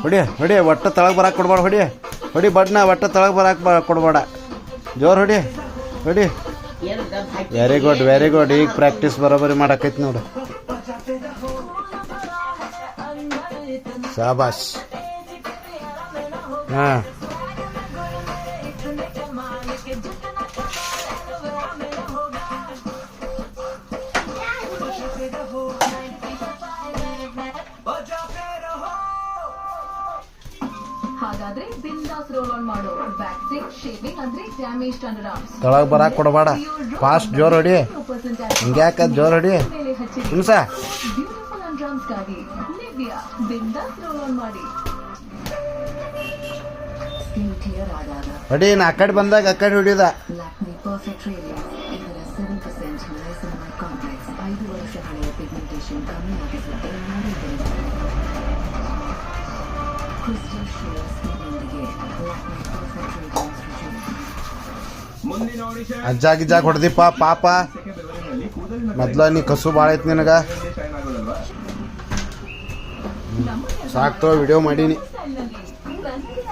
ಹೊಡಿ ಹೊಡಿ ಒಟ್ಟು ತಳಗೆ ಬರಕ್ಕೆ ಕೊಡ್ಬೇಡ ಹೊಡಿ ಹೊಡಿ ಬಡ್ನ ಒಟ್ಟು ತಳಗೆ ಬರಕ್ಕೆ ಕೊಡ್ಬೇಡ ಜೋರು ಹೊಡಿ ಹೊಡಿ ವೆರಿ ಗುಡ್ ಈಗ ಪ್ರಾಕ್ಟೀಸ್ ಬರೋಬರಿ ಮಾಡಕೈತಿ ನೋಡು ಶಾಬಾಷ್ ಹಾಂ ಹಾಗಾದ್ರೆ ಬಿಂದಾಸ್ ರೋಲ್ ಆನ್ ಮಾಡೋ ವ್ಯಾಕ್ಸಿಂಗ್ ಶೇವಿಂಗ್ ಅಂದ್ರೆ ಡ್ಯಾಮೇಜ್ ಅಂಡರ್ ಆರ್ಮ್ಸ್ ತಳಗೆ ಬರಕ್ಕೆ ಕೊಡಬೇಡ ಫಾಸ್ಟ್ ಜೋರು ಹೊಡಿ ಹಿಂಗ್ಯಾಕ ಜೋರು ಹೊಡಿ ಹುಣಸ ಬ್ಯೂಟಿಫುಲ್ ಅಂಡರ್ ಆರ್ಮ್ಸ್ ಗಾಗಿ ನಿವ್ಯಾ ಬಿಂದಾಸ್ ರೋಲ್ ಆನ್ ಮಾಡಿ ಸ್ಕಿನ್ ಕ್ಲಿಯರ್ ಆದಾಗ ಹೊಡಿ ನಾ ಆ ಕಡೆ ಬಂದಾಗ ಆ ಕಡೆ ಹೊಡಿಯೋದ ಲ್ಯಾಕ್ಮಿ ಪರ್ಫೆಕ್ಟ್ ರೇಡಿಯನ್ಸ್ ಇದರ 7% ನೈಸಿನಮೈಡ್ ಕಾಂಪ್ಲೆಕ್ಸ್ 5 ವರ್ಷ ಹಳೆಯ ಪಿಗ್ಮೆಂಟೇಷನ್ ಕಮ್ಮಿ ಆಗಿಸುತ್ತೆ ಕ್ರಿಸ್ಟಲ್ ಶೇರ್ ಸ್ಕಿನ್ನೊಂದಿಗೆ ಲ್ಯಾಕ್ಮಿ ಪರ್ಫೆಕ್ಟ್ ರೇಡಿಯನ್ಸ್ ಅಜ್ಜಾಗಿಜ್ಜಾಗ ಹೊಡೆದಿಪ್ಪ ಪಾಪ ಮೊದ್ಲ ನೀ ಕಸು ಭಾಳ ಐತಿ ನಿನಗ ಸಾಕ್ತೋ ವಿಡಿಯೋ ಮಾಡೀನಿ